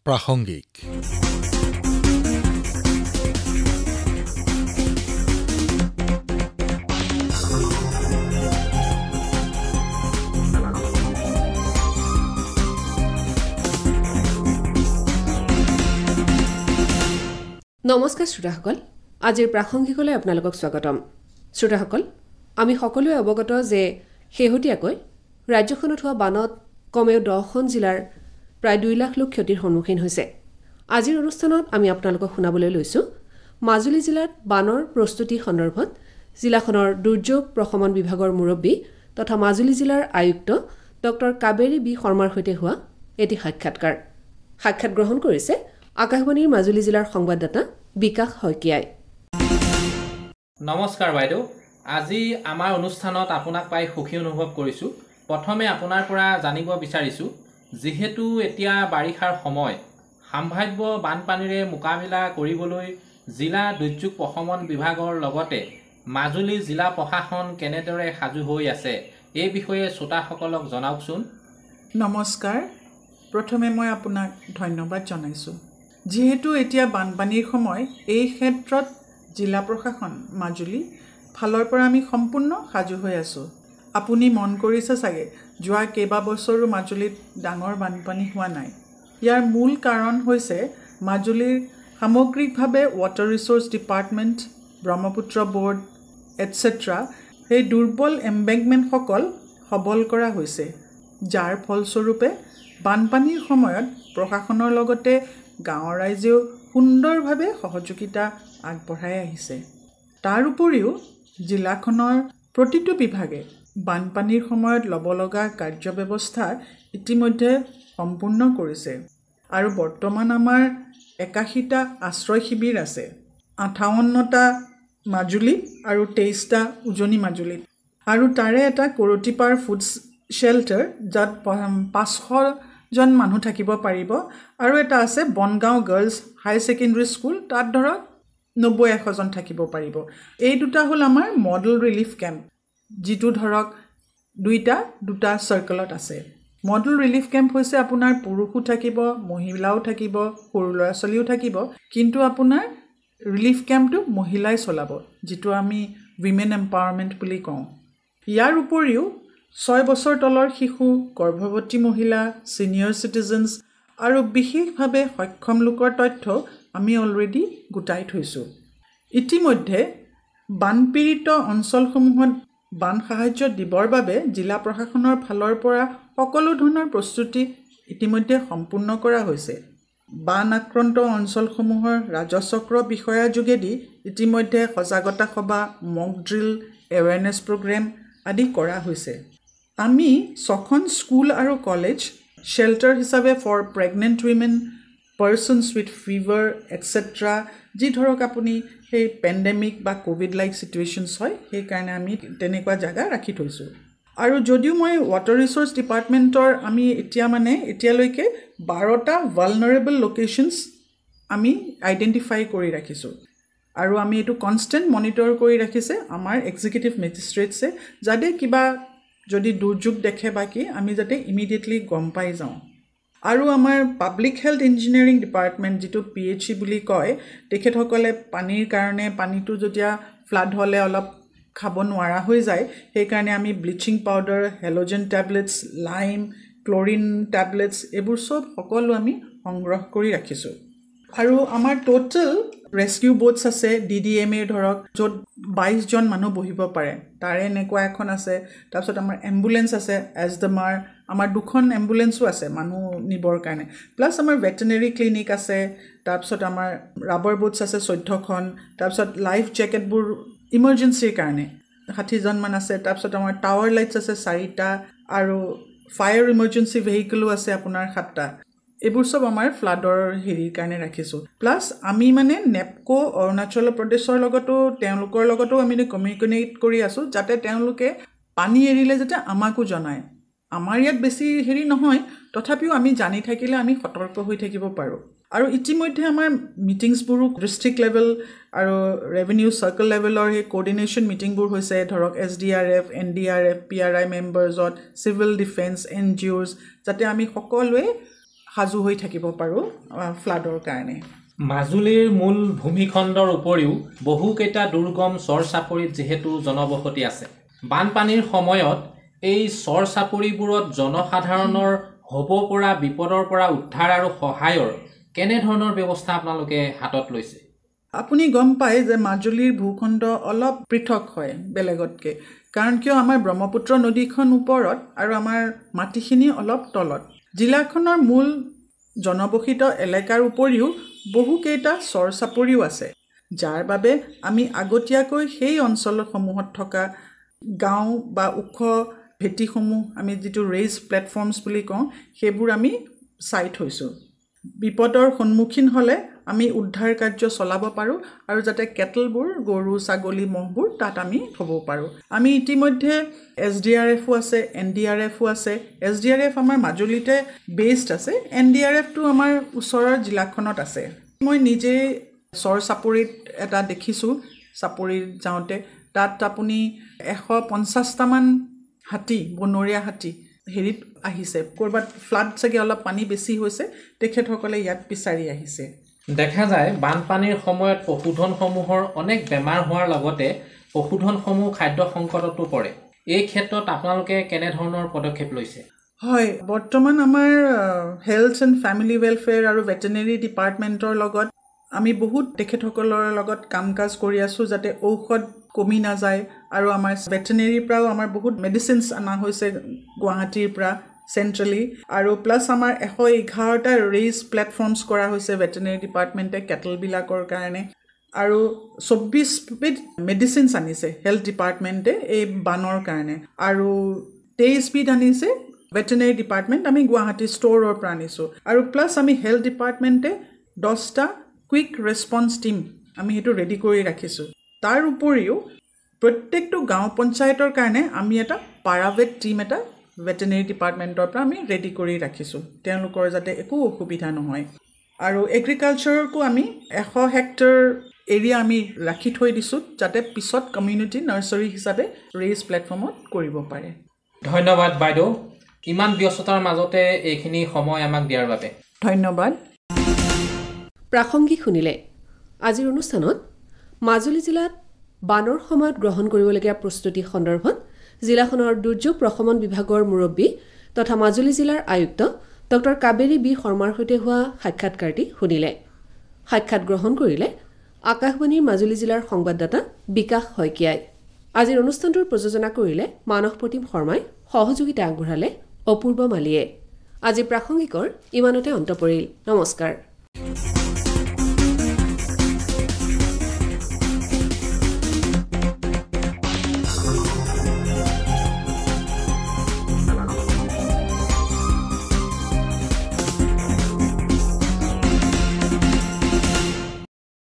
প্ৰাসংগিক। নমস্কাৰ শ্ৰোতাসকল, আজিৰ প্ৰাসংগিকলৈ আপোনালোকক স্বাগতম। শ্ৰোতাসকল, আমি সকলোৱে অৱগত যে শেহতীয়াকৈ ৰাজ্যখনত হোৱা বানত কমেও 10খন জিলাৰ প্ৰায় 2 লাখ লোক ক্ষতিৰ সন্মুখীন হৈছে। আজিৰ অনুষ্ঠানত আমি আপোনালোকক শুনাবলৈ লৈছোঁ মাজুলী জিলাত বানৰ প্ৰস্তুতি সন্দৰ্ভত জিলাখনৰ দুৰ্যোগ প্ৰশমন বিভাগৰ মুৰব্বী তথা মাজুলী জিলাৰ আয়ুক্ত ডক্টৰ কাবেৰী বি শৰ্মাৰ সৈতে হোৱা এটি সাক্ষাৎকাৰ। সাক্ষাৎ গ্ৰহণ কৰিছে আকাশবাণীৰ মাজুলী জিলাৰ সংবাদদাতা বিকাশ শইকীয়াই। নমস্কাৰ বাইদেউ, আজি আমাৰ অনুষ্ঠানত আপোনাক পাই সুখী অনুভৱ কৰিছোঁ। প্ৰথমে আপোনাৰ পৰা জানিব বিচাৰিছোঁ, যিহেতু এতিয়া বাৰিষাৰ সময়, সম্ভাৱ্য বানপানীৰে মোকাবিলা কৰিবলৈ জিলা দুৰ্যোগ প্ৰশমন বিভাগৰ লগতে মাজুলী জিলা প্ৰশাসন কেনেদৰে সাজু হৈ আছে, এই বিষয়ে শ্ৰোতাসকলক জনাওকচোন। নমস্কাৰ, প্ৰথমে মই আপোনাক ধন্যবাদ জনাইছোঁ। যিহেতু এতিয়া বানপানীৰ সময়, এই ক্ষেত্ৰত জিলা প্ৰশাসন মাজুলী ফালৰ পৰা আমি সম্পূৰ্ণ সাজু হৈ আছোঁ। আপুনি মন কৰিছে চাগে, যোৱা কেইবাবছৰো মাজুলীত ডাঙৰ বানপানী হোৱা নাই। ইয়াৰ মূল কাৰণ হৈছে মাজুলীৰ সামগ্ৰিকভাৱে water resource department, Brahmaputra board etcetera সেই দুৰ্বল এম্বেংকমেণ্টসকল সবল কৰা হৈছে, যাৰ ফলস্বৰূপে বানপানীৰ সময়ত প্ৰশাসনৰ লগতে গাঁৱৰ ৰাইজেও সুন্দৰভাৱে সহযোগিতা আগবঢ়াই আহিছে। তাৰ উপৰিও জিলাখনৰ প্ৰতিটো বিভাগে বানপানীৰ সময়ত ল'ব লগা কাৰ্যব্যৱস্থা ইতিমধ্যে সম্পূৰ্ণ কৰিছে আৰু বৰ্তমান আমাৰ 81টা আশ্ৰয় শিবিৰ আছে, 58টা মাজুলীত আৰু 23টা উজনি মাজুলীত, আৰু তাৰে এটা কৰতিপাৰ ফুড শ্বেল্টাৰ যাত 500জন মানুহ থাকিব পাৰিব, আৰু এটা আছে বনগাঁও গাৰ্লছ হাই ছেকেণ্ডেৰী স্কুল, তাত ধৰক 90-100জন থাকিব পাৰিব। এই দুটা হ'ল আমাৰ মডেল ৰিলিফ কেম্প, যিটো ধৰক দুটা চাৰ্কলত আছে। মডেল ৰিলিফ কেম্প হৈছে আপোনাৰ পুৰুষো থাকিব, মহিলাও থাকিব, সৰু ল'ৰা ছোৱালীও থাকিব, কিন্তু আপোনাৰ ৰিলিফ কেম্পটো মহিলাই চলাব, যিটো আমি উইমেন এম্পাৱাৰমেণ্ট বুলি কওঁ। ইয়াৰ উপৰিও 6 বছৰ তলৰ শিশু, গৰ্ভৱতী মহিলা, ছিনিয়ৰ চিটিজেনছ আৰু বিশেষভাৱে সক্ষম লোকৰ তথ্য আমি অলৰেডি গোটাই থৈছোঁ। ইতিমধ্যে বানপীড়িত অঞ্চলসমূহত বান সাহায্য দিবৰ বাবে জিলা প্ৰশাসনৰ ফালৰ পৰা সকলো ধৰণৰ প্ৰস্তুতি ইতিমধ্যে সম্পূৰ্ণ কৰা হৈছে। বান আক্ৰান্ত অঞ্চলসমূহৰ ৰাজচক্ৰ বিষয়াৰ যোগেদি ইতিমধ্যে সজাগতা সভা, মক ড্ৰিল, এৱেৰনেছ প্ৰগ্ৰেম আদি কৰা হৈছে। আমি 6খন স্কুল আৰু কলেজ শ্বেল্টাৰ হিচাপে for pregnant women, persons with fever etcetera, যি ধৰক আপুনি সেই পেণ্ডেমিক বা ক'ভিড লাইক ছিটুৱেশ্যনছ হয়, সেইকাৰণে আমি তেনেকুৱা জেগা ৰাখি থৈছোঁ। আৰু যদিও মই ৱাটাৰ ৰিচোৰ্চ ডিপাৰ্টমেণ্টৰ আমি এতিয়ালৈকে 12টা ভালনাৰেবল লোকেশ্যনছ আমি আইডেণ্টিফাই কৰি ৰাখিছোঁ, আৰু আমি এইটো কনষ্টেণ্ট মনিটৰ কৰি ৰাখিছে আমাৰ এক্সিকিউটিভ মেজিষ্ট্ৰেটছে, যাতে কিবা যদি দুৰ্যোগ দেখে বা কি আমি যাতে ইমিডিয়েটলি গম পাই যাওঁ। আৰু আমাৰ পাব্লিক হেল্থ ইঞ্জিনিয়াৰিং ডিপাৰ্টমেণ্ট, যিটো PHE বুলি কয়, তেখেতসকলে পানীৰ কাৰণে পানীটো যেতিয়া ফ্লাড হ'লে অলপ খাব নোৱাৰা হৈ যায়, সেইকাৰণে আমি ব্লিচিং পাউডাৰ, হেল'জেন টেবলেটছ, লাইম, ক্লৰিন টেবলেটছ এইবোৰ সকলো আমি সংগ্ৰহ কৰি ৰাখিছোঁ। আৰু আমাৰ টোটেল ৰেস্কিউ বোটছ আছে, DDMA ধৰক, য'ত 22জন মানুহ বহিব পাৰে, তাৰে এনেকুৱা এখন আছে। তাৰপিছত আমাৰ এম্বুলেঞ্চ আছে, এছডমাৰ, আমাৰ 2খন এম্বুলেঞ্চো আছে মানুহ নিবৰ কাৰণে, প্লাছ আমাৰ ভেটেনেৰী ক্লিনিক আছে। তাৰপিছত আমাৰ ৰাবাৰ বোটছ আছে 14খন, তাৰপিছত লাইফ জেকেটবোৰ ইমাৰ্জেঞ্চিৰ কাৰণে 60জন মান আছে। তাৰপিছত আমাৰ টাৱাৰ লাইটছ আছে 4টা, আৰু ফায়াৰ ইমাৰ্জেঞ্চি ভেহিকলো আছে আপোনাৰ 7টা। এইবোৰ চব আমাৰ ফ্লাডৰ হেৰিৰ কাৰণে ৰাখিছোঁ। প্লাছ আমি নেপকো অৰুণাচল প্ৰদেশৰ লগতো তেওঁলোকৰ লগতো আমি কমিউনিকেট কৰি আছোঁ, যাতে তেওঁলোকে পানী এৰিলে যাতে আমাকো জনায়। আমাৰ ইয়াত বেছি হেৰি নহয়, তথাপিও আমি জানি থাকিলে আমি সতৰ্ক হৈ থাকিব পাৰোঁ। আৰু ইতিমধ্যে আমাৰ মিটিংছবোৰো ডিষ্ট্ৰিক্ট লেভেল আৰু ৰেভিনিউ চাৰ্কল লেভেলৰ সেই কোঅৰ্ডিনেশ্যন মিটিংবোৰ হৈছে, ধৰক SDRF, NDRF, PRI মেম্বাৰ্ছত, চিভিল ডিফেন্স, NGOs, যাতে আমি সকলোৱে সাজু হৈ থাকিব পাৰোঁ ফ্লাডৰ কাৰণে। মাজুলীৰ মূল ভূমিখণ্ডৰ উপৰিও বহুকেইটা দুৰ্গম চৰ চাপৰিত যিহেতু জনবসতি আছে, বানপানীৰ সময়ত এই চৰ চাপৰিবোৰত জনসাধাৰণৰ হ'ব পৰা বিপদৰ পৰা উদ্ধাৰ আৰু সহায়ৰ কেনেধৰণৰ ব্যৱস্থা আপোনালোকে হাতত লৈছে? আপুনি গম পায় যে মাজুলীৰ ভূখণ্ড অলপ পৃথক হয় বেলেগতকৈ, কাৰণ কিয় আমাৰ ব্ৰহ্মপুত্ৰ নদীখন ওপৰত আৰু আমাৰ মাটিখিনি অলপ তলত। জিলাখনৰ মূল জনবসিত এলেকাৰ উপৰিও বহুকেইটা চৰ চাপৰিও আছে, যাৰ বাবে আমি আগতীয়াকৈ সেই অঞ্চলসমূহত থকা গাঁও বা ওখ ভেটিসমূহ, আমি যিটো ৰেইজ প্লেটফৰ্মছ বুলি কওঁ, সেইবোৰ আমি চাই থৈছোঁ। বিপদৰ সন্মুখীন হ'লে আমি উদ্ধাৰ কাৰ্য চলাব পাৰোঁ আৰু যাতে কেটলবোৰ, গৰু ছাগলী মহবোৰ তাত আমি থ'ব পাৰোঁ। আমি ইতিমধ্যে SDRFও আছে, NDRFও আছে। SDRF আমাৰ মাজুলীতে বেছড আছে, NDRFটো আমাৰ ওচৰৰ জিলাখনত আছে। মই নিজে চৰ চাপৰিত এটা দেখিছোঁ, চাপৰিত যাওঁতে তাত আপুনি 150টামান হাতী, বনৰীয়া হাতী হেৰিত আহিছে। ক'ৰবাত ফ্লাড চাগে অলপ পানী বেছি হৈছে, তেখেতসকলে ইয়াত বিচাৰি আহিছে। দেখা যায় বানপানীৰ সময়ত পশুধনসমূহৰ অনেক বেমাৰ হোৱাৰ লগতে পশুধনসমূহ খাদ্য সংকটতো পৰে। এই ক্ষেত্ৰত আপোনালোকে কেনেধৰণৰ পদক্ষেপ লৈছে? হয়, বৰ্তমান আমাৰ হেল্থ এণ্ড ফেমিলি ৱেলফেয়াৰ আৰু ভেটেনেৰী ডিপাৰ্টমেণ্টৰ লগত আমি বহুত তেখেতসকলৰ লগত কাম কাজ কৰি আছোঁ, যাতে ঔষধ কমি নাযায়। আৰু আমাৰ ভেটেনেৰীৰ পৰাও আমাৰ বহুত মেডিচিনছ অনা হৈছে গুৱাহাটীৰ পৰা চেণ্ট্ৰেলি, আৰু প্লাছ আমাৰ 111টা ৰেইজ প্লেটফৰ্মছ কৰা হৈছে ভেটেনেৰী ডিপাৰ্টমেণ্টে কেটলবিলাকৰ কাৰণে, আৰু 24বিধ মেডিচিনছ আনিছে হেল্থ ডিপাৰ্টমেণ্টে এই বানৰ কাৰণে, আৰু 23বিধ আনিছে ভেটেনেৰী ডিপাৰ্টমেণ্ট, আমি গুৱাহাটী ষ্ট'ৰৰ পৰা আনিছোঁ। আৰু প্লাছ আমি হেল্থ ডিপাৰ্টমেণ্টে 10টা কুইক ৰেছপন্স টিম আমি সেইটো ৰেডি কৰি ৰাখিছোঁ। তাৰ উপৰিও প্ৰত্যেকটো গাঁও পঞ্চায়তৰ কাৰণে আমি এটা পাৰাভেট টিম এটা ভেটেনেৰী ডিপাৰ্টমেণ্টৰ পৰা আমি ৰেডি কৰি ৰাখিছোঁ, তেওঁলোকৰ যাতে একো অসুবিধা নহয়। আৰু এগ্ৰিকালচাৰকো আমি 100 হেক্টৰ এৰিয়া আমি ৰাখি থৈ দিছোঁ, যাতে পিছত কমিউনিটি নাৰ্চাৰী হিচাপে ৰেইজ প্লেটফৰ্মত কৰিব পাৰে। ধন্যবাদ বাইদেউ, ইমান ব্যস্ততাৰ মাজতে এইখিনি সময় আমাক দিয়াৰ বাবে। ধন্যবাদ। প্ৰাসংগিক শুনিলে। আজিৰ অনুষ্ঠানত মাজুলী জিলাত বানৰ সময়ত গ্ৰহণ কৰিবলগীয়া প্ৰস্তুতি সন্দৰ্ভত জিলাখনৰ দুৰ্যোগ প্ৰশমন বিভাগৰ মুৰব্বী তথা মাজুলী জিলাৰ আয়ুক্ত ডক্টৰ কাবেৰী বি শৰ্মাৰ সৈতে হোৱা সাক্ষাৎকাৰটি শুনিলে। সাক্ষাৎ গ্ৰহণ কৰিলে আকাশবাণীৰ মাজুলী জিলাৰ সংবাদদাতা বিকাশ শইকীয়াই। আজিৰ অনুষ্ঠানটোৰ প্ৰযোজনা কৰিলে মানস প্ৰতিম শৰ্মাই, সহযোগিতা আগবঢ়ালে অপূৰ্ব মালিয়ে। আজি প্ৰাসংগিকৰ ইমানতে অন্ত পৰিল। নমস্কাৰ।